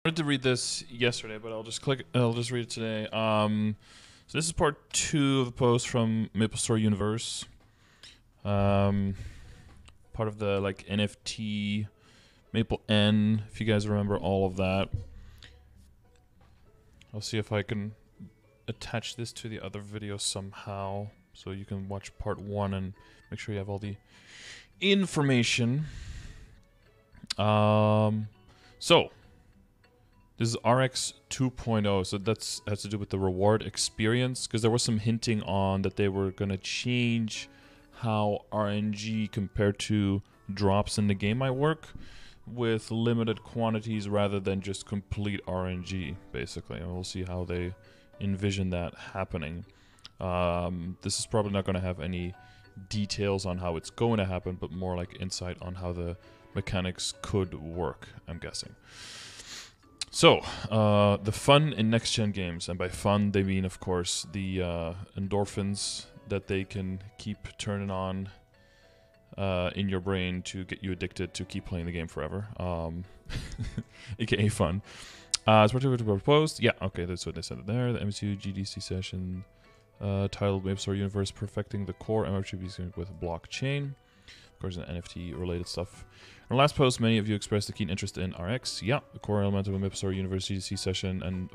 I wanted to read this yesterday, but I'll just read it today. So this is part 2 of the post from MapleStory Universe. Part of the NFT Maplen, if you guys remember all of that. I'll see if I can attach this to the other video somehow, so you can watch part 1 and make sure you have all the information. So this is RX 2.0, so that has to do with the reward experience, because there was some hinting on that they were going to change how RNG compared to drops in the game might work, with limited quantities rather than just complete RNG, basically. And we'll see how they envision that happening. This is probably not going to have any details on how it's going to happen, but more like insight on how the mechanics could work, I'm guessing. So, the fun in next-gen games, and by fun they mean, of course, the endorphins that they can keep turning on in your brain to get you addicted to keep playing the game forever, aka fun. It's proposed. Yeah, okay, that's what they said there. The MSU GDC session titled MapleStory Universe Perfecting the Core MMORPG with Blockchain. Of course, and NFT-related stuff. In our last post, many of you expressed a keen interest in RX. Yeah, the core element of a MapleStory Universe GDC session, and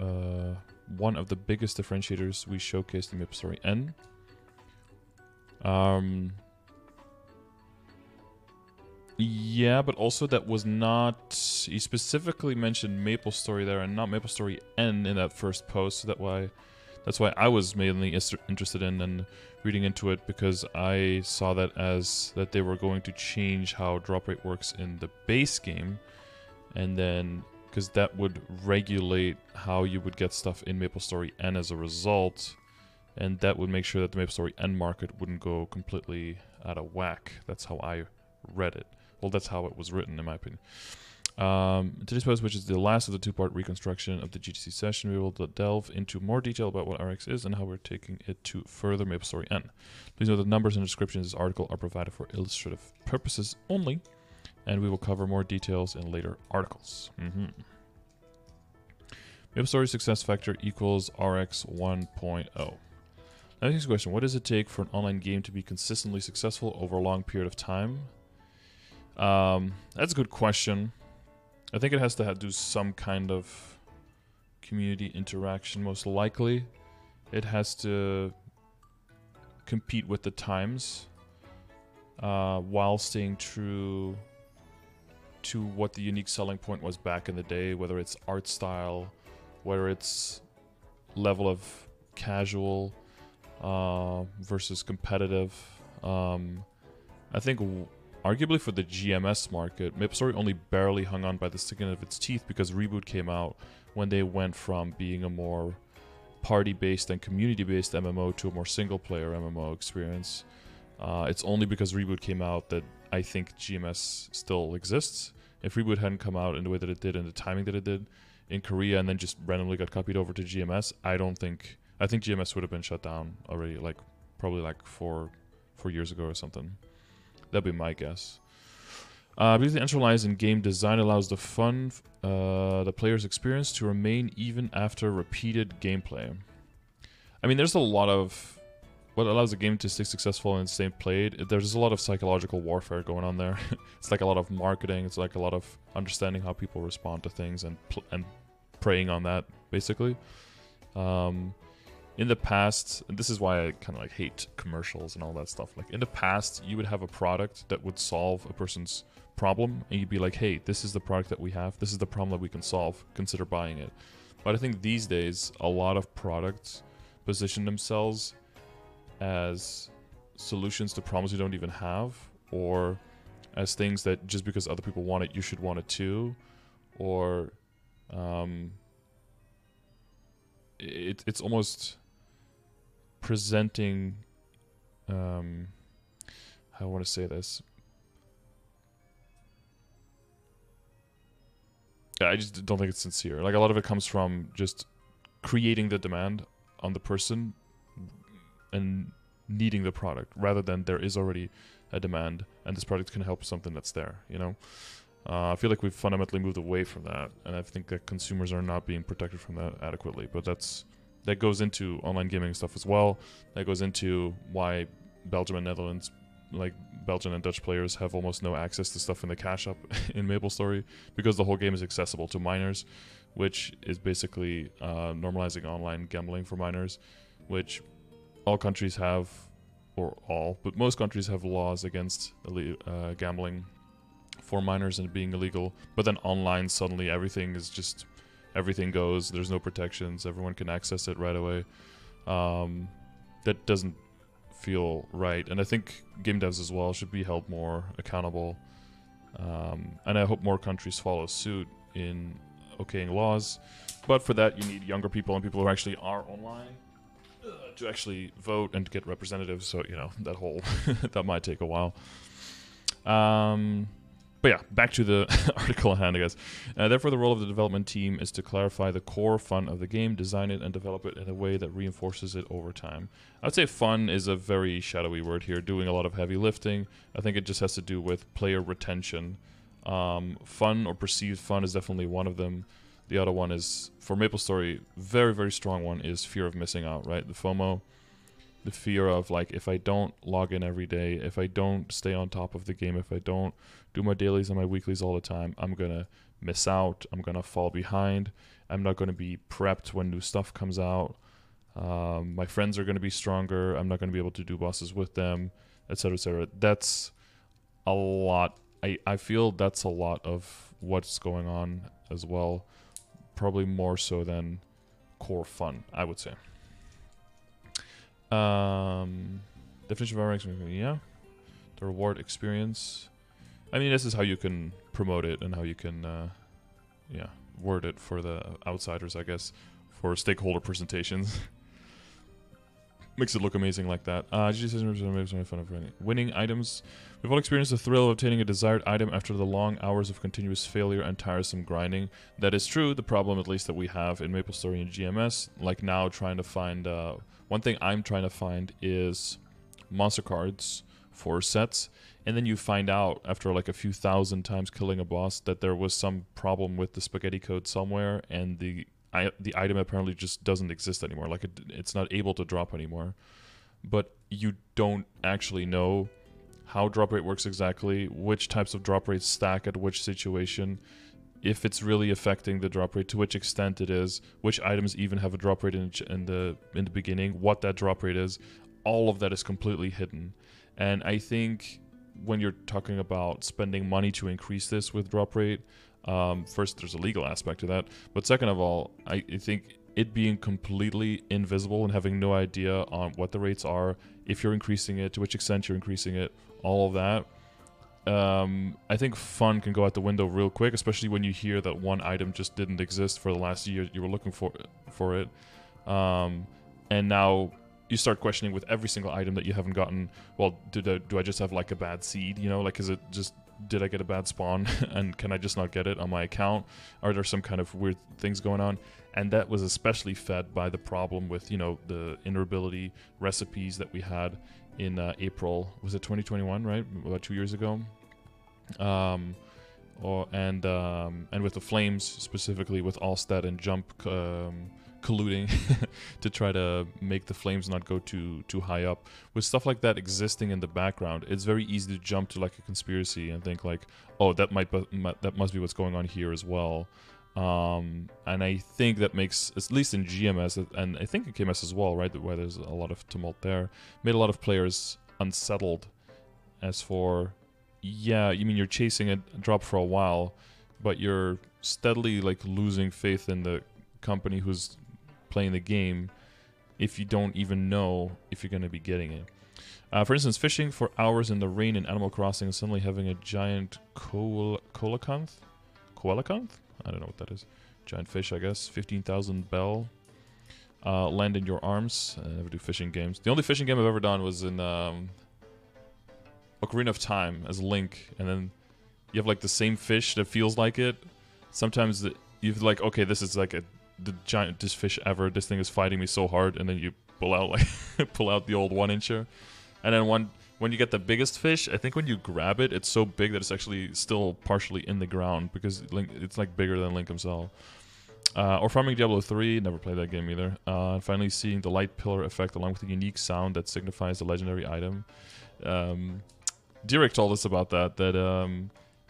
one of the biggest differentiators we showcased in MapleStory N. Yeah, but also that was not... He specifically mentioned MapleStory there and not MapleStory N in that first post, so that's why I was mainly interested in and reading into it, because I saw that as that they were going to change how drop rate works in the base game, and then because that would regulate how you would get stuff in MapleStory N as a result, and that would make sure that the MapleStory N market wouldn't go completely out of whack. That's how I read it. Well, that's how it was written, in my opinion. Today's post, which is the last of the two-part reconstruction of the GTC session, we will delve into more detail about what RX is and how we're taking it to further MapleStory N. Please note that numbers and descriptions of this article are provided for illustrative purposes only, and we will cover more details in later articles. MapleStory success factor equals RX 1.0. Next question: what does it take for an online game to be consistently successful over a long period of time? That's a good question. I think it has to do some kind of community interaction, most likely. It has to compete with the times while staying true to what the unique selling point was back in the day, whether it's art style, whether it's level of casual versus competitive. I think arguably for the GMS market, MapleStory only barely hung on by the skin of its teeth because Reboot came out when they went from being a more party-based and community-based MMO to a more single-player MMO experience. It's only because Reboot came out that I think GMS still exists. If Reboot hadn't come out in the way that it did and the timing that it did in Korea and then just randomly got copied over to GMS, I think GMS would have been shut down already, probably 4 years ago or something. That'd be my guess. Because the entry lies in game design allows the fun, the player's experience to remain even after repeated gameplay. I mean, there's a lot of what allows a game to stay successful and stay played. There's a lot of psychological warfare going on there. It's like a lot of marketing. It's like a lot of understanding how people respond to things and preying on that, basically. In the past, and this is why I kind of hate commercials and all that stuff. In the past, you would have a product that would solve a person's problem, and you'd be like, hey, this is the product that we have. This is the problem that we can solve. Consider buying it. But I think these days, a lot of products position themselves as solutions to problems you don't even have, or as things that just because other people want it, you should want it too, or it's almost presenting, how I want to say this. I just don't think it's sincere. A lot of it comes from just creating the demand on the person and needing the product, rather than there is already a demand and this product can help something that's there, you know? I feel like we've fundamentally moved away from that, and I think that consumers are not being protected from that adequately. But that goes into online gaming stuff as well. That goes into why Belgium and Netherlands, like Belgian and Dutch players, have almost no access to stuff in the cash up in MapleStory, because the whole game is accessible to minors, which is basically normalizing online gambling for minors, which all countries have, or all, but most countries have laws against gambling for minors and being illegal. But then online, suddenly everything goes. There's no protections. Everyone can access it right away. That doesn't feel right, and I think game devs as well should be held more accountable. And I hope more countries follow suit in okaying laws. But for that, you need younger people and people who actually are online to actually vote and to get representatives. So, you know, that whole that might take a while. But yeah, back to the article at hand, I guess. Therefore, the role of the development team is to clarify the core fun of the game, design it, and develop it in a way that reinforces it over time. I would say fun is a very shadowy word here, doing a lot of heavy lifting. I think it just has to do with player retention. Fun or perceived fun is definitely one of them. The other one is, for MapleStory, very, very strong one is fear of missing out, right? The FOMO. The fear of, like, if I don't log in every day, if I don't stay on top of the game, if I don't do my dailies and my weeklies all the time, I'm going to miss out. I'm going to fall behind. I'm not going to be prepped when new stuff comes out. My friends are going to be stronger. I'm not going to be able to do bosses with them, etc., etc. That's a lot. I feel that's a lot of what's going on as well. Probably more so than core fun, I would say. Definition of RX, yeah. The reward experience. I mean, this is how you can promote it and how you can, word it for the outsiders, I guess, for stakeholder presentations. Makes it look amazing like that. Winning items. We've all experienced the thrill of obtaining a desired item after the long hours of continuous failure and tiresome grinding. That is true. The problem, at least, that we have in MapleStory and GMS, like now trying to find... one thing I'm trying to find is monster cards for sets, and then you find out after like a few thousand times killing a boss that there was some problem with the spaghetti code somewhere, and the item apparently just doesn't exist anymore. Like it's not able to drop anymore. But you don't actually know how drop rate works exactly, which types of drop rates stack at which situation, if it's really affecting the drop rate, to which extent it is, which items even have a drop rate in the beginning, what that drop rate is. All of that is completely hidden. And I think when you're talking about spending money to increase this with drop rate, first, there's a legal aspect to that. But second of all, I think it being completely invisible and having no idea on what the rates are, if you're increasing it, to which extent you're increasing it, all of that, I think fun can go out the window real quick, especially when you hear that one item just didn't exist for the last year you were looking for it. And now you start questioning with every single item that you haven't gotten, well, do I just have like a bad seed, you know, like is it just, did I get a bad spawn and can I just not get it on my account? Are there some kind of weird things going on? And that was especially fed by the problem with, you know, the innerability recipes that we had in April, was it 2021, right? About 2 years ago. And with the flames, specifically with Allstat and Jump colluding to try to make the flames not go too high up. With stuff like that existing in the background, it's very easy to jump to like a conspiracy and think like, oh, that must be what's going on here as well. And I think that makes, at least in GMS, and I think in KMS as well, right, where there's a lot of tumult there, made a lot of players unsettled as for, yeah, you mean you're chasing a drop for a while, but you're steadily like losing faith in the company who's playing the game if you don't even know if you're going to be getting it. For instance, fishing for hours in the rain in Animal Crossing and suddenly having a giant coelacanth? I don't know what that is. Giant fish, I guess. 15,000 bell. Land in your arms. I never do fishing games. The only fishing game I've ever done was in Ocarina of Time as Link. And then you have like the same fish that feels like it. Sometimes you're like, okay, this is like the giantest fish ever. This thing is fighting me so hard. And then you pull out like pull out the old 1-incher. And then one when you get the biggest fish, I think when you grab it, it's so big that it's actually still partially in the ground because it's like bigger than Link himself. Or farming Diablo 3, never played that game either. Finally seeing the light pillar effect along with the unique sound that signifies the legendary item. Direk told us about that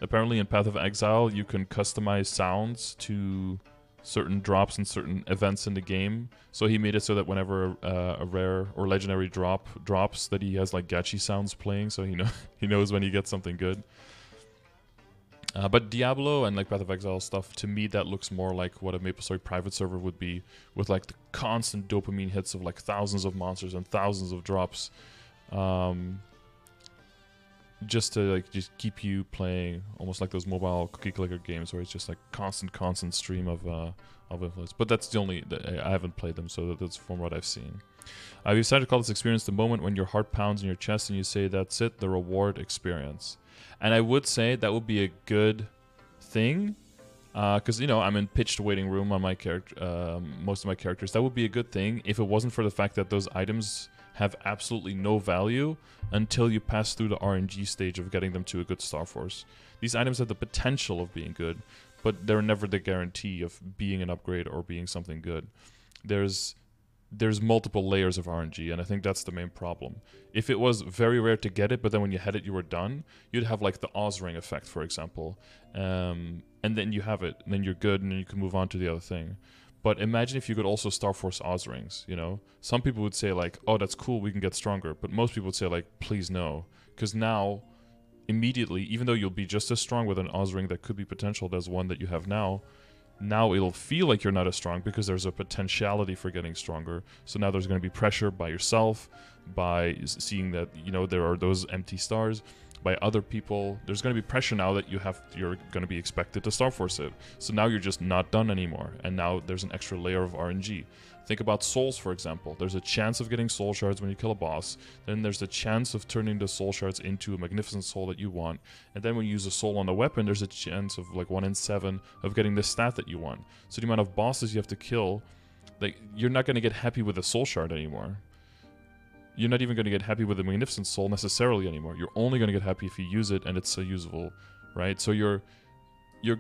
apparently in Path of Exile you can customize sounds to certain drops and certain events in the game. So he made it so that whenever a rare or legendary drop drops, that he has like gachi sounds playing, so he knows when he gets something good. But Diablo and like Path of Exile stuff, to me that looks more like what a MapleStory private server would be, with like the constant dopamine hits of like thousands of monsters and thousands of drops, just to just keep you playing, almost like those mobile cookie clicker games where it's just like constant stream of influence. But that's the only, I haven't played them, so that's from what I've seen. I've decided to call this experience the moment when your heart pounds in your chest and you say, that's it, the reward experience. And I would say that would be a good thing, because, I'm in pitched waiting room on my character, most of my characters. That would be a good thing if it wasn't for the fact that those items have absolutely no value until you pass through the RNG stage of getting them to a good Star Force. These items have the potential of being good, but they're never the guarantee of being an upgrade or being something good. There's multiple layers of RNG, and I think that's the main problem. If it was very rare to get it, but then when you had it, you were done, you'd have like the Oz ring effect, for example. And then you have it, and then you're good, and then you can move on to the other thing. But imagine if you could also Star Force Oz rings, Some people would say like, oh, that's cool, we can get stronger. But most people would say like, please no. Because now, immediately, even though you'll be just as strong with an Oz ring that could be potential as one that you have now it'll feel like you're not as strong because there's a potentiality for getting stronger. So now there's going to be pressure by yourself, by seeing that, there are those empty stars, by other people. There's going to be pressure now that you're going to be expected to Star Force it. So now you're just not done anymore. And now there's an extra layer of RNG. Think about souls, for example. There's a chance of getting soul shards when you kill a boss. Then there's a chance of turning the soul shards into a magnificent soul that you want. And then when you use a soul on a weapon, there's a chance of like 1 in 7 of getting the stat that you want. So the amount of bosses you have to kill, like, you're not going to get happy with a soul shard anymore. You're not even going to get happy with the magnificent soul necessarily anymore. You're only going to get happy if you use it and it's usable, right? So you're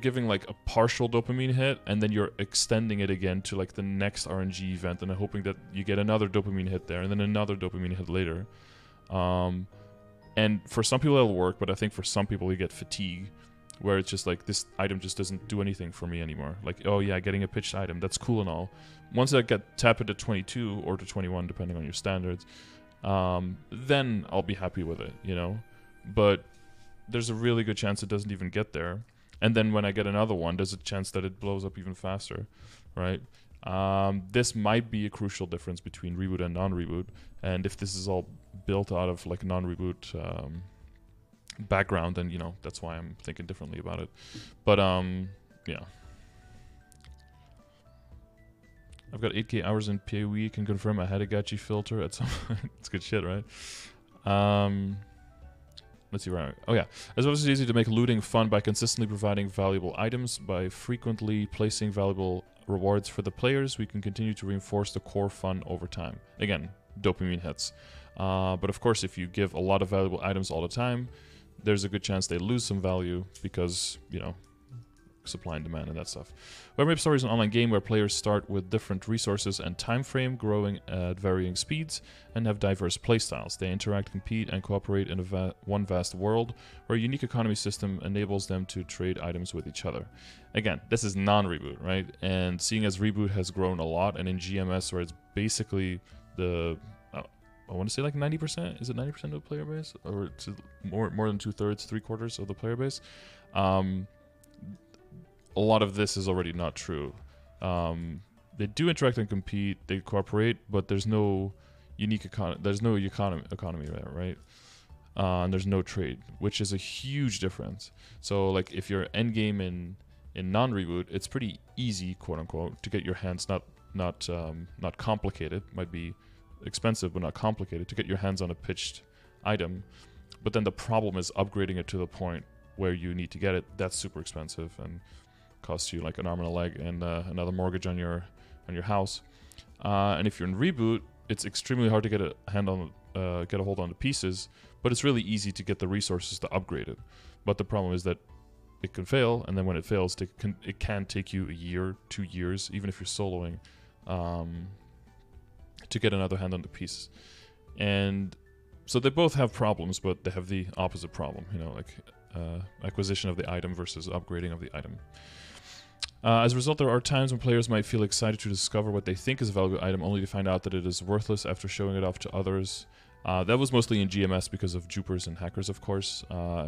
giving like a partial dopamine hit, and then you're extending it again to like the next RNG event, and hoping that you get another dopamine hit there, and then another dopamine hit later. And for some people it'll work, but I think for some people you get fatigue, where it's just like, this item just doesn't do anything for me anymore. Like, oh yeah, getting a pitched item, that's cool and all. Once I get tapped to 22 or to 21, depending on your standards, then I'll be happy with it, But there's a really good chance it doesn't even get there. And then when I get another one, there's a chance that it blows up even faster, right? This might be a crucial difference between reboot and non-reboot. And if this is all built out of like non-reboot background, then, that's why I'm thinking differently about it. But, yeah. I've got 8k hours in PoE, can confirm I had a gachi filter at some point. It's good shit, right? Let's see where I... Oh yeah. As well as it's easy to make looting fun by consistently providing valuable items. By frequently placing valuable rewards for the players, we can continue to reinforce the core fun over time. Again, dopamine hits. But of course, if you give a lot of valuable items all the time, there's a good chance they lose some value because, supply and demand and that stuff. MapleStory is an online game where players start with different resources and time frame, growing at varying speeds, and have diverse playstyles. They interact, compete, and cooperate in one vast world where a unique economy system enables them to trade items with each other. Again, this is non-reboot, right? And seeing as reboot has grown a lot, and in GMS where it's basically the... I want to say like 90%? Is it 90% of the player base? Or it's more than 2/3, 3/4 of the player base? A lot of this is already not true. They do interact and compete, they cooperate, but there's no unique economy there, right? And there's no trade, which is a huge difference. So like if you're endgame in non-reboot, it's pretty easy, quote unquote, to get your hands not complicated. Might be expensive, but not complicated, to get your hands on a pitched item. But then the problem is upgrading it to the point where you need to get it. That's super expensive and costs you like an arm and a leg and another mortgage on your house. And if you're in reboot, it's extremely hard to get a hold on the pieces, but it's really easy to get the resources to upgrade it. But the problem is that it can fail, and then when it fails, it can take you a year, 2 years, even if you're soloing, to get another hand on the piece. And so they both have problems, but they have the opposite problem, you know, like acquisition of the item versus upgrading of the item. As a result, there are times when players might feel excited to discover what they think is a valuable item, only to find out that it is worthless after showing it off to others. That was mostly in GMS because of dupers and hackers, of course,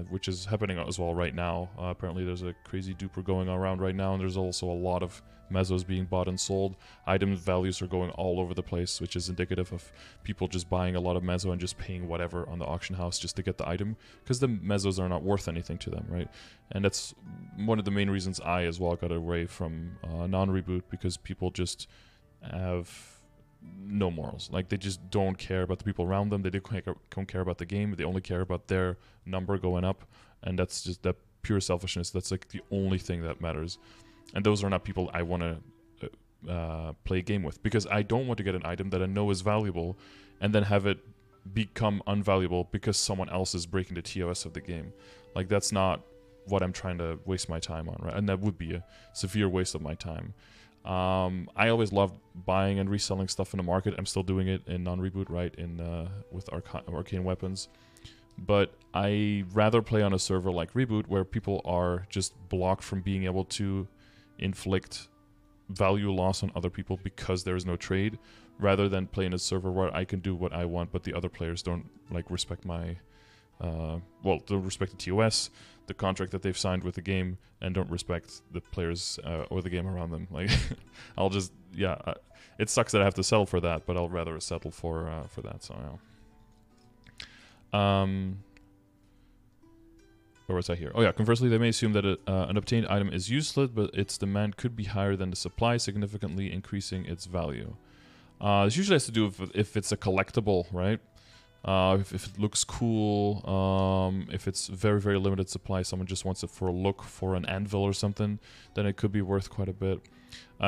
which is happening as well right now. Apparently there's a crazy duper going around right now, and there's also a lot of mesos being bought and sold. Item values are going all over the place, which is indicative of people just buying a lot of meso and just paying whatever on the auction house just to get the item, because the mesos are not worth anything to them, right? And that's one of the main reasons I as well got away from non-reboot, because people just have no morals. Like, they just don't care about the people around them. They don't care about the game. They only care about their number going up, and that's just that pure selfishness. That's like the only thing that matters. And those are not people I want to play a game with, because I don't want to get an item that I know is valuable and then have it become unvaluable because someone else is breaking the TOS of the game. Like, that's not what I'm trying to waste my time on, right? And that would be a severe waste of my time. I always loved buying and reselling stuff in the market. I'm still doing it in non-reboot, right? With arcane weapons. But I rather play on a server like Reboot, where people are just blocked from being able to inflict value loss on other people because there is no trade, rather than play in a server where I can do what I want, but the other players don't like respect my don't respect the TOS, the contract that they've signed with the game, and don't respect the players or the game around them. Like, I'll just, it sucks that I have to settle for that, but I'll rather settle for that. So yeah. Where was I here? Oh yeah, conversely, they may assume that an obtained item is useless, but its demand could be higher than the supply, significantly increasing its value. This usually has to do with if it's a collectible, right? If it looks cool, if it's very, very limited supply, someone just wants it for a look, for an anvil or something, then it could be worth quite a bit.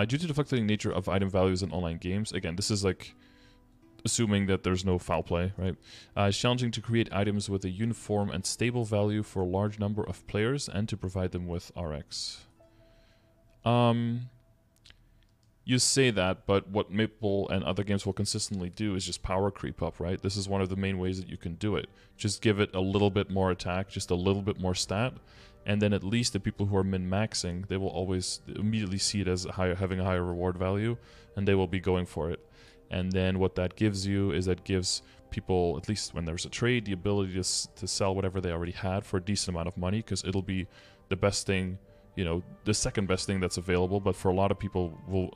Due to the fluctuating nature of item values in online games, again, this is like assuming that there's no foul play, right? It's challenging to create items with a uniform and stable value for a large number of players and to provide them with RX. You say that, but what Maple and other games will consistently do is just power creep up, right? This is one of the main ways that you can do it. Just give it a little bit more attack, just a little bit more stat, and then at least the people who are min-maxing, they will always immediately see it as having a higher reward value, and they will be going for it. And then what that gives you is that gives people, at least when there's a trade, the ability to sell whatever they already had for a decent amount of money, because it'll be the best thing, you know, the second best thing that's available, but for a lot of people will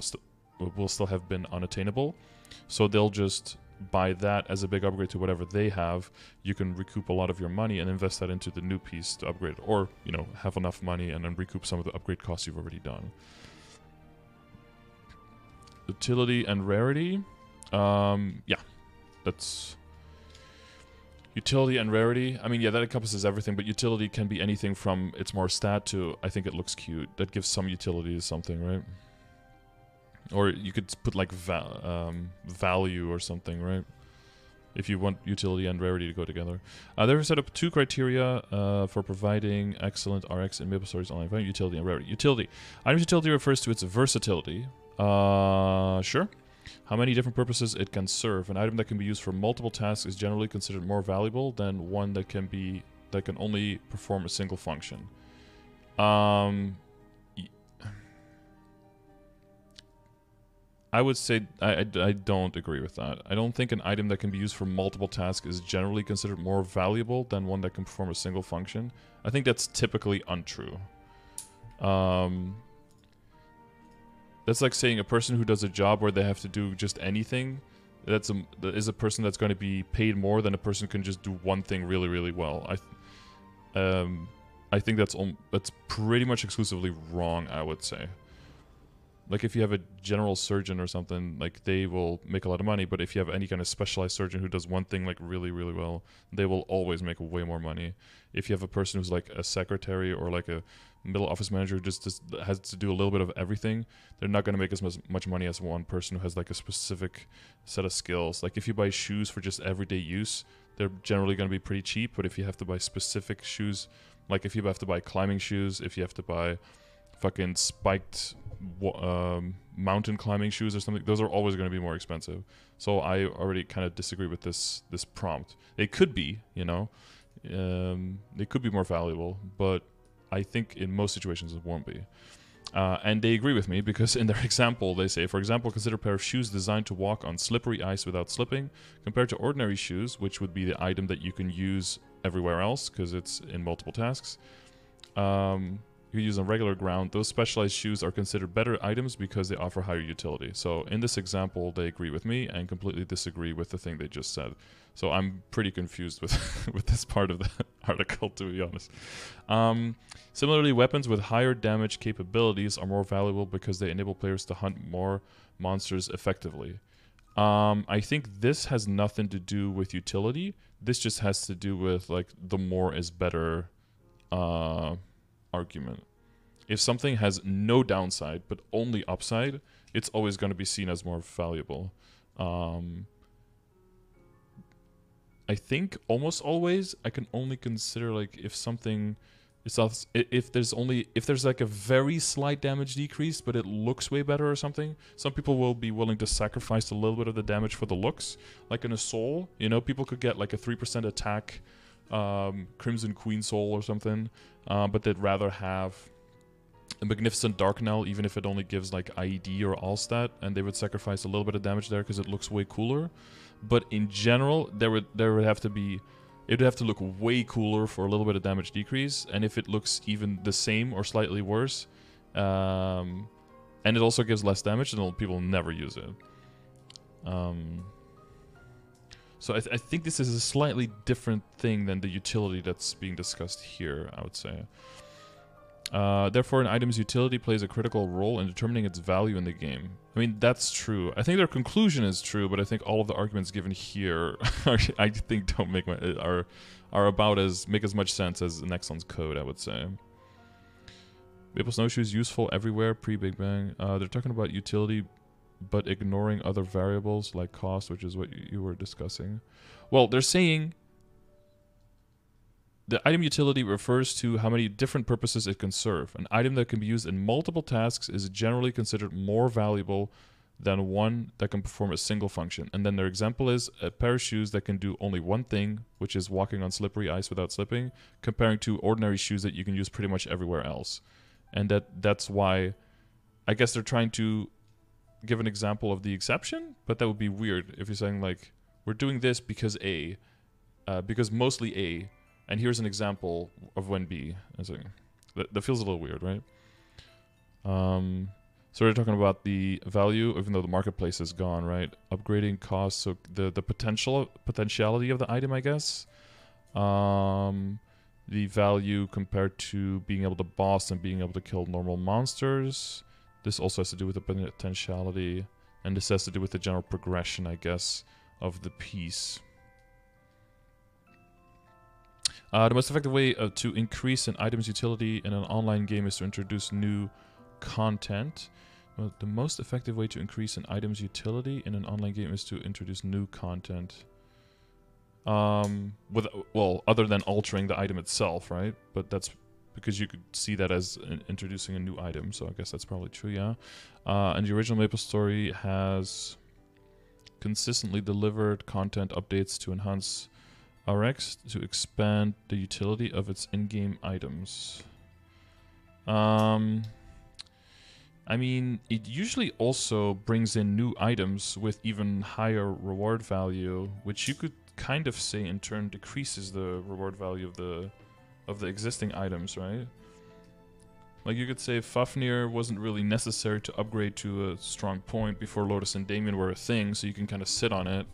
still have been unattainable. So they'll just buy that as a big upgrade to whatever they have. You can recoup a lot of your money and invest that into the new piece to upgrade, or, you know, have enough money and then recoup some of the upgrade costs you've already done. Utility and rarity. Yeah, that's utility and rarity. I mean, yeah, that encompasses everything, but utility can be anything from it's more stat to I think it looks cute. That gives some utility to something, right? Or you could put like value or something, right? If you want utility and rarity to go together. They've set up 2 criteria for providing excellent RX in MapleStory's online value: utility and rarity. Utility. Item's utility refers to its versatility. Sure. How many different purposes it can serve. An item that can be used for multiple tasks is generally considered more valuable than one that can only perform a single function. I would say I don't agree with that. I don't think an item that can be used for multiple tasks is generally considered more valuable than one that can perform a single function. I think that's typically untrue. That's like saying a person who does a job where they have to do just anything, that is a person that's going to be paid more than a person who can just do one thing really, really well. I think that's pretty much exclusively wrong, I would say. Like, if you have a general surgeon or something, like, they will make a lot of money, but if you have any kind of specialized surgeon who does one thing, like, really, really well, they will always make way more money. If you have a person who's, like, a secretary or, like, a middle office manager who just has to do a little bit of everything, they're not going to make as much money as one person who has, like, a specific set of skills. Like, if you buy shoes for just everyday use, they're generally going to be pretty cheap. But if you have to buy specific shoes, like if you have to buy climbing shoes, if you have to buy fucking spiked mountain climbing shoes or something, those are always going to be more expensive. So I already kind of disagree with this prompt. They could be, you know, they could be more valuable, but I think in most situations it won't be. And they agree with me because in their example they say, for example, consider a pair of shoes designed to walk on slippery ice without slipping, compared to ordinary shoes, which would be the item that you can use everywhere else because it's in multiple tasks. You use on regular ground. Those specialized shoes are considered better items because they offer higher utility. So in this example, they agree with me and completely disagree with the thing they just said. So I'm pretty confused with with this part of the article, to be honest. Similarly, weapons with higher damage capabilities are more valuable because they enable players to hunt more monsters effectively. I think this has nothing to do with utility. This just has to do with like the more is better argument. If something has no downside but only upside, it's always going to be seen as more valuable. I think almost always I can only consider like if something if there's like a very slight damage decrease but it looks way better or something. Some people will be willing to sacrifice a little bit of the damage for the looks. Like in a soul, you know, people could get like a 3% attack Crimson Queen Soul or something, but they'd rather have a Magnificent Dark Knell, even if it only gives like IED or Allstat, and they would sacrifice a little bit of damage there because it looks way cooler. But in general, it would have to look way cooler for a little bit of damage decrease, and if it looks even the same or slightly worse, and it also gives less damage, then people never use it. So I think this is a slightly different thing than the utility that's being discussed here, I would say. Therefore, an item's utility plays a critical role in determining its value in the game. I mean, that's true. I think their conclusion is true, but I think all of the arguments given here I think don't make are about make as much sense as Nexon's code, I would say. Maple Snowshoes useful everywhere pre-Big Bang. They're talking about utility, but ignoring other variables like cost, which is what you were discussing. Well, they're saying the item utility refers to how many different purposes it can serve. An item that can be used in multiple tasks is generally considered more valuable than one that can perform a single function. And then their example is a pair of shoes that can do only one thing, which is walking on slippery ice without slipping, comparing to ordinary shoes that you can use pretty much everywhere else. And that's why I guess they're trying to give an example of the exception, but that would be weird if you're saying like, we're doing this because A, because mostly A, and here's an example of when B. That feels a little weird, right? So we're talking about the value, even though the marketplace is gone, right? Upgrading costs, so the potentiality of the item, I guess. The value compared to being able to boss and being able to kill normal monsters. This also has to do with the potentiality, and this has to do with the general progression, I guess, of the piece. The most effective way to increase an item's utility in an online game is to introduce new content. The most effective way to increase an item's utility in an online game is to introduce new content. Other than altering the item itself, right? But that's because you could see that as introducing a new item, so I guess that's probably true, yeah. And the original MapleStory has consistently delivered content updates to enhance RX to expand the utility of its in-game items. I mean, it usually also brings in new items with even higher reward value, which you could kind of say in turn decreases the reward value of the existing items, right? Like you could say Fafnir wasn't really necessary to upgrade to a strong point before Lotus and Damien were a thing, so you can kind of sit on it.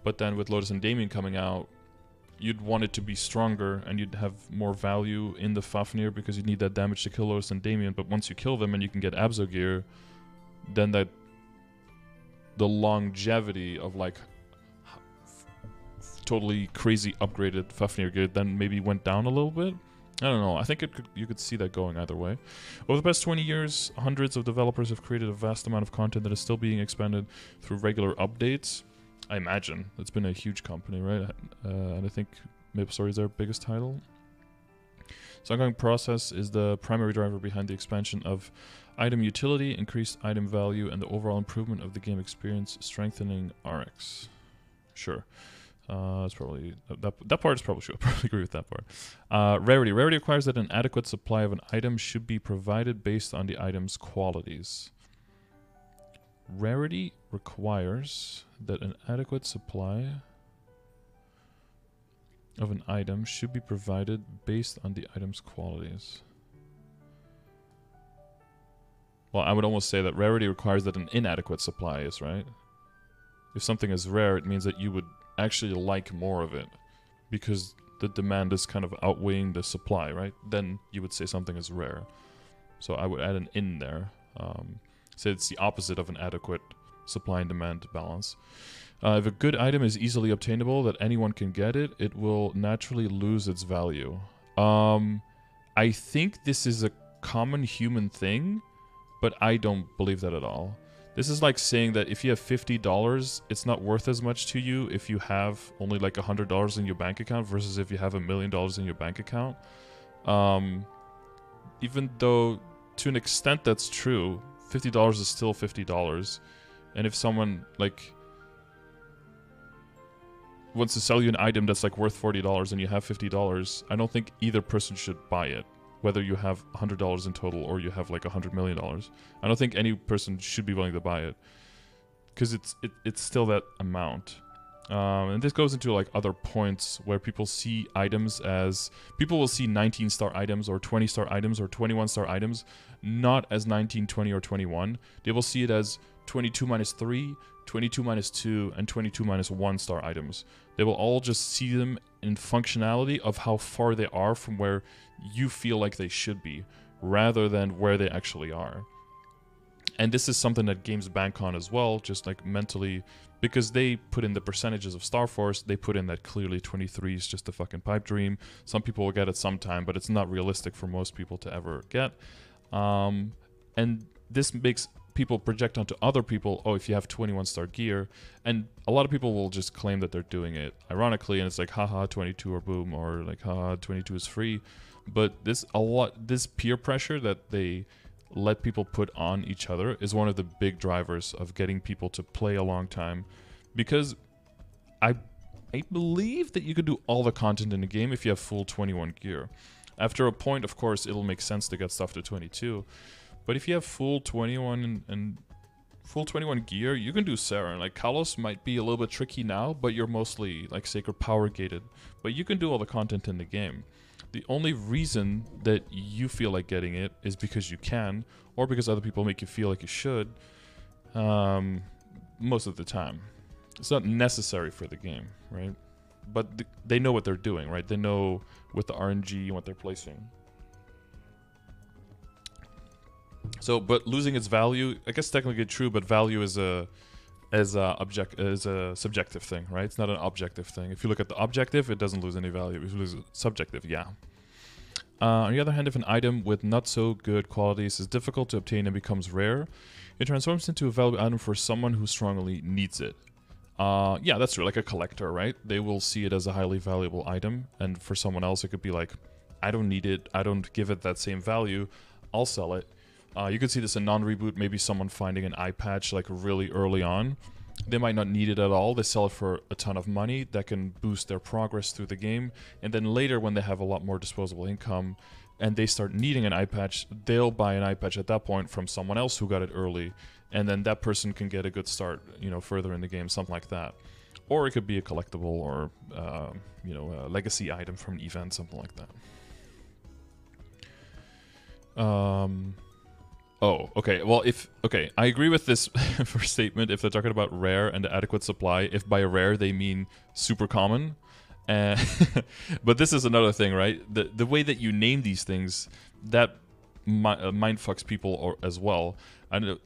But then with Lotus and Damien coming out, you'd want it to be stronger, and you'd have more value in the Fafnir because you need that damage to kill Lotus and Damien. But once you kill them and you can get Abzo gear, then the longevity of like totally crazy upgraded Fafnir gear then maybe went down a little bit. I don't know. I think you could see that going either way. Over the past 20 years, hundreds of developers have created a vast amount of content that is still being expanded through regular updates. I imagine. It's been a huge company, right? And I think MapleStory is their biggest title. So ongoing process is the primary driver behind the expansion of item utility, increased item value, and the overall improvement of the game experience, strengthening RX. Sure. That's probably that part is probably true. I probably agree with that part. Rarity. Rarity requires that an adequate supply of an item should be provided based on the item's qualities. Rarity requires that an adequate supply of an item should be provided based on the item's qualities. Well, I would almost say that rarity requires that an inadequate supply is, right? If something is rare, it means that you would actually like more of it because the demand is kind of outweighing the supply, right? Then you would say something is rare. So I would add an in there. Say it's the opposite of an adequate supply and demand balance. If a good item is easily obtainable, that anyone can get it, it will naturally lose its value. I think this is a common human thing, but I don't believe that at all. This is like saying that if you have $50, it's not worth as much to you if you have only like $100 in your bank account versus if you have $1 million in your bank account. Even though to an extent that's true, $50 is still $50. And if someone like wants to sell you an item that's like worth $40 and you have $50, I don't think either person should buy it. Whether you have $100 in total or you have like $100 million. I don't think any person should be willing to buy it. Because it's still that amount. And this goes into like other points where people see items as... People will see 19-star items or 20-star items or 21-star items not as 19, 20, or 21. They will see it as 22 minus 3, 22 minus 2, and 22 minus 1 star items. They will all just see them in functionality of how far they are from where you feel like they should be, rather than where they actually are. And this is something that games bank on as well, just like mentally, because they put in the percentages of Star Force, they put in that clearly 23 is just a fucking pipe dream. Some people will get it sometime, but it's not realistic for most people to ever get. And this makes people project onto other people, oh, if you have 21-star gear, and a lot of people will just claim that they're doing it ironically, and it's like, haha, 22 or boom, or like, haha, 22 is free. But this peer pressure that they let people put on each other is one of the big drivers of getting people to play a long time, because I believe that you could do all the content in the game if you have full 21 gear. After a point, of course, it'll make sense to get stuff to 22. But if you have full 21 and full 21 gear, you can do Sarah. Like, Kalos might be a little bit tricky now, but you're mostly, like, Sacred Power gated. But you can do all the content in the game. The only reason that you feel like getting it is because you can, or because other people make you feel like you should, most of the time. It's not necessary for the game, right? But they know what they're doing, right? They know with the RNG and what they're placing. So, but losing its value, I guess technically true, but value is a subjective thing, right? It's not an objective thing. If you look at the objective, it doesn't lose any value. If you lose subjective, yeah. On the other hand, if an item with not so good qualities is difficult to obtain and becomes rare, it transforms into a valuable item for someone who strongly needs it. Yeah, that's true. Like a collector, right? They will see it as a highly valuable item, and for someone else, it could be like, I don't need it. I don't give it that same value. I'll sell it. You could see this in non-reboot, maybe someone finding an eye patch like really early on. They might not need it at all. They sell it for a ton of money that can boost their progress through the game. And then later, when they have a lot more disposable income and they start needing an eye patch, they'll buy an eye patch at that point from someone else who got it early. And then that person can get a good start, you know, further in the game, something like that. Or it could be a collectible or, you know, a legacy item from an event, something like that. Oh, okay. Well, I agree with this first statement. If they're talking about rare and the adequate supply, if by rare they mean super common, but this is another thing, right? The way that you name these things, that mind fucks people as well. And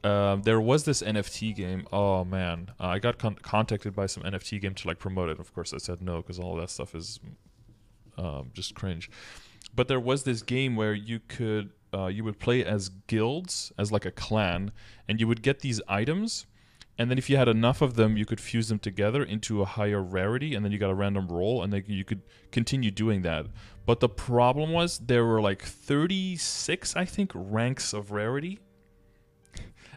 there was this NFT game. Oh man, I got contacted by some NFT game to like promote it. Of course, I said no because all that stuff is just cringe. But there was this game where you could. You would play as guilds, as like a clan, and you would get these items, And then if you had enough of them, you could fuse them together into a higher rarity, and then you got a random roll, and then you could continue doing that. But the problem was there were like 36, I think, ranks of rarity,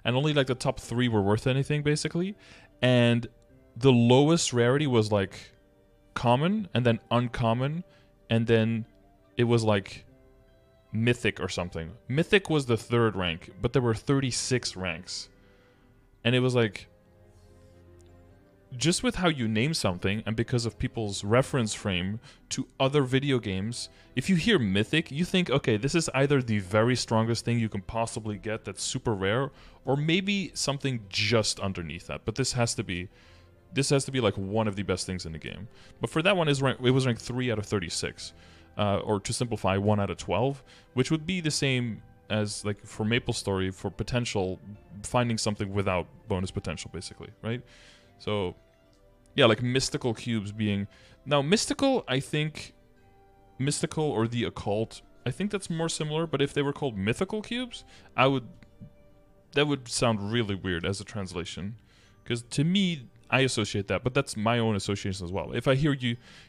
and only like the top 3 were worth anything, basically. And the lowest rarity was like common, and then uncommon, and then it was like mythic or something. Mythic was the 3rd rank, but there were 36 ranks. And it was like, just with how you name something, and because of people's reference frame to other video games, if you hear mythic, you think, okay, this is either the very strongest thing you can possibly get that's super rare, or maybe something just underneath that. But this has to be like one of the best things in the game. But for that one, it was ranked 3 out of 36. Or to simplify, 1 out of 12, which would be the same as like for MapleStory for potential, finding something without bonus potential, basically, right? So, yeah, like mystical cubes being... Now, mystical, I think... Mystical or the occult, I think that's more similar, but if they were called mythical cubes, that would sound really weird as a translation. Because to me, I associate that, but that's my own association as well. If I hear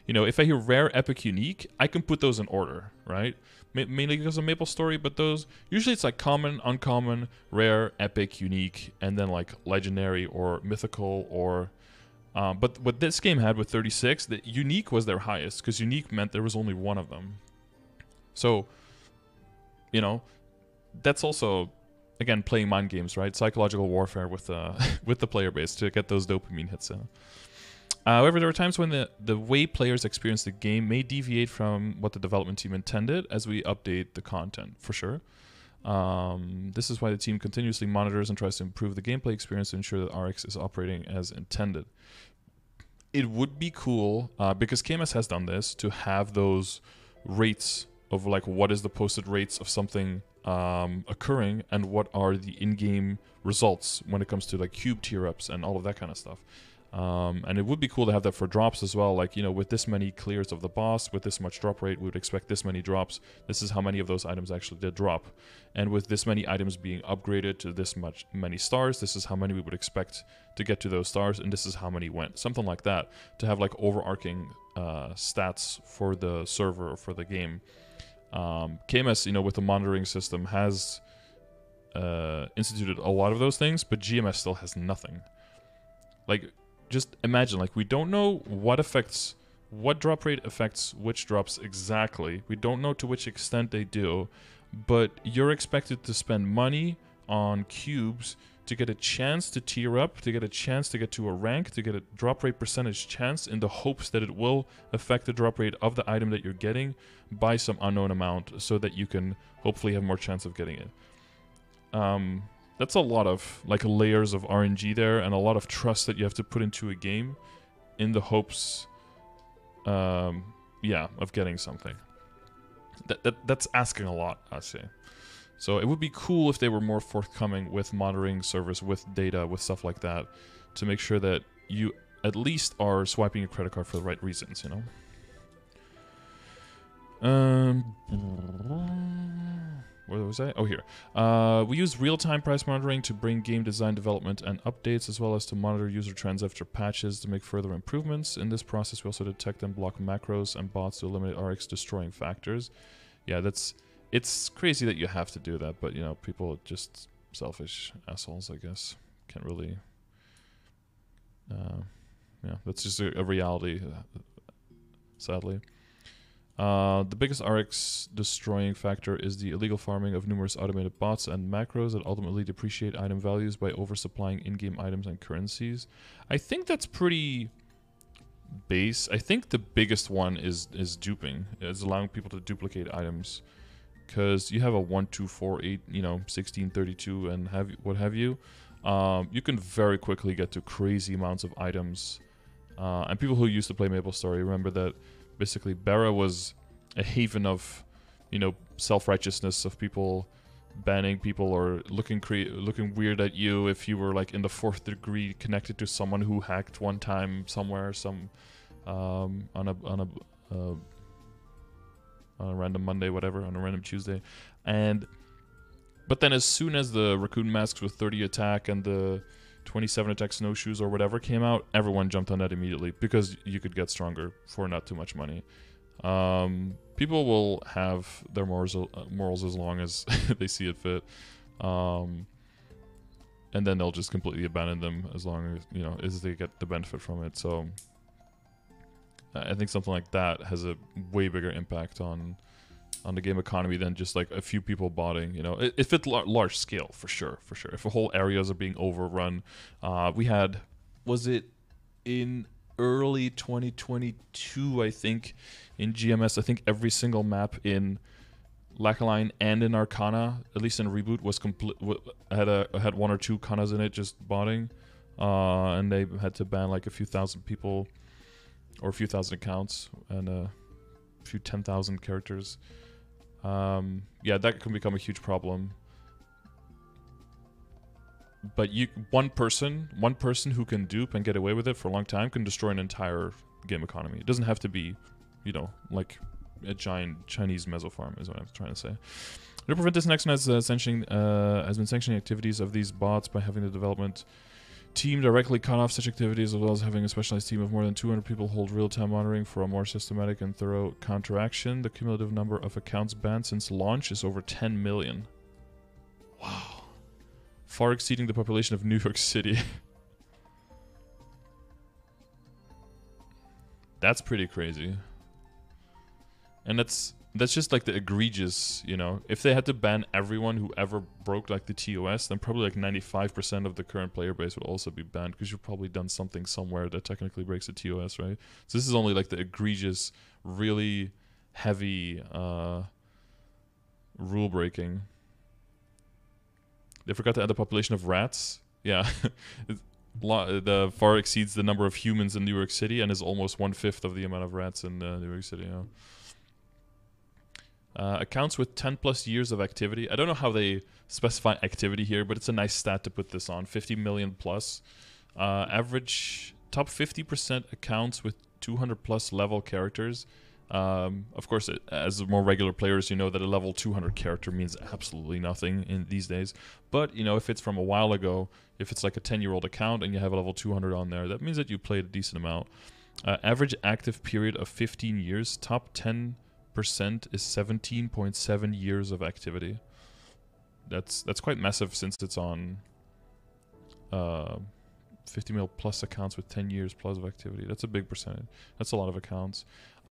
if I hear rare, epic, unique, I can put those in order, right? Mainly because of MapleStory, but those, usually it's like common, uncommon, rare, epic, unique, and then like legendary or mythical or... but what this game had with 36, the unique was their highest, because unique meant there was only one of them. So, that's also, again, playing mind games, right? Psychological warfare with the player base to get those dopamine hits in. However, there are times when the way players experience the game may deviate from what the development team intended as we update the content, for sure. This is why the team continuously monitors and tries to improve the gameplay experience to ensure that RX is operating as intended. It would be cool, because KMS has done this, to have those rates of like what is the posted rates of something occurring and what are the in-game results when it comes to like cube tier ups and all of that kind of stuff. And it would be cool to have that for drops as well, like, with this many clears of the boss, with this much drop rate, we would expect this many drops. This is how many of those items actually did drop. And with this many items being upgraded to this many stars, this is how many we would expect to get to those stars, and this is how many went. Something like that, to have like overarching stats for the server or for the game. KMS, with the monitoring system, has instituted a lot of those things, but GMS still has nothing. Like, just imagine, like, we don't know what drop rate affects which drops exactly. We don't know to which extent they do, but you're expected to spend money on cubes to get a chance to tier up, to get a chance to get to a rank, to get a drop rate percentage chance, in the hopes that it will affect the drop rate of the item that you're getting by some unknown amount, so that you can hopefully have more chance of getting it. That's a lot of like layers of RNG there, and a lot of trust that you have to put into a game in the hopes, of getting something. That's asking a lot, I say. So it would be cool if they were more forthcoming with monitoring servers, with data, with stuff like that, to make sure that you at least are swiping your credit card for the right reasons, Where was I? Oh, here. We use real-time price monitoring to bring game design development and updates, as well as to monitor user trends after patches to make further improvements. In this process, we also detect and block macros and bots to eliminate RX destroying factors. Yeah, it's crazy that you have to do that, but, people are just selfish assholes, I guess. Can't really... that's just a reality, sadly. The biggest RX destroying factor is the illegal farming of numerous automated bots and macros that ultimately depreciate item values by oversupplying in-game items and currencies. I think that's pretty base. I think the biggest one is duping. It's allowing people to duplicate items. Because you have a 1, 2, 4, 8, 16, 32, and what have you. You can very quickly get to crazy amounts of items. And people who used to play MapleStory remember that basically Barra was a haven of, self-righteousness, of people banning people or looking weird at you if you were like in the 4th degree connected to someone who hacked one time somewhere, on a random Monday, whatever, on a random Tuesday. But then as soon as the raccoon masks with 30 attack and the 27 attack snowshoes or whatever came out, everyone jumped on that immediately because you could get stronger for not too much money. People will have their morals as long as they see it fit, and then they'll just completely abandon them as long as, you know, as they get the benefit from it. So I think something like that has a way bigger impact on the game economy than just like a few people botting. You know, if it's large scale, for sure. If whole areas are being overrun, we had, was it in early 2022, I think, in GMS, I think every single map in Lacaline and in Arcana, at least in Reboot, was had one or two Kanas in it just botting, and they had to ban like a few thousand people or a few thousand accounts and a few 10,000 characters. Yeah, that can become a huge problem. But one person who can dupe and get away with it for a long time can destroy an entire game economy. It doesn't have to be, you know, like a giant Chinese mesofarm is what I'm trying to say. To prevent this, Nexon has been sanctioning activities of these bots by having the development team directly cut off such activities, as well as having a specialized team of more than 200 people hold real-time monitoring for a more systematic and thorough counteraction. The cumulative number of accounts banned since launch is over 10 million. Wow. Far exceeding the population of New York City. That's pretty crazy. And that's just like the egregious, you know. If they had to ban everyone who ever broke like the TOS, then probably like 95% of the current player base would also be banned, because you've probably done something somewhere that technically breaks the TOS, right? So this is only like the egregious, really heavy rule breaking. They forgot to add the population of rats. Yeah. The far exceeds the number of humans in New York City and is almost 1/5 of the amount of rats in New York City. You know? Accounts with 10 plus years of activity. I don't know how they specify activity here, but it's a nice stat to put this on. 50 million plus. Average top 50% accounts with 200 plus level characters. Of course, as more regular players, you know that a level 200 character means absolutely nothing in these days. But, you know, if it's from a while ago, if it's like a 10-year-old account and you have a level 200 on there, that means that you played a decent amount. Average active period of 15 years. Top 10% is 17.7 years of activity. That's quite massive, since it's on 50 mil plus accounts with 10 years plus of activity. That's a big percentage. That's a lot of accounts.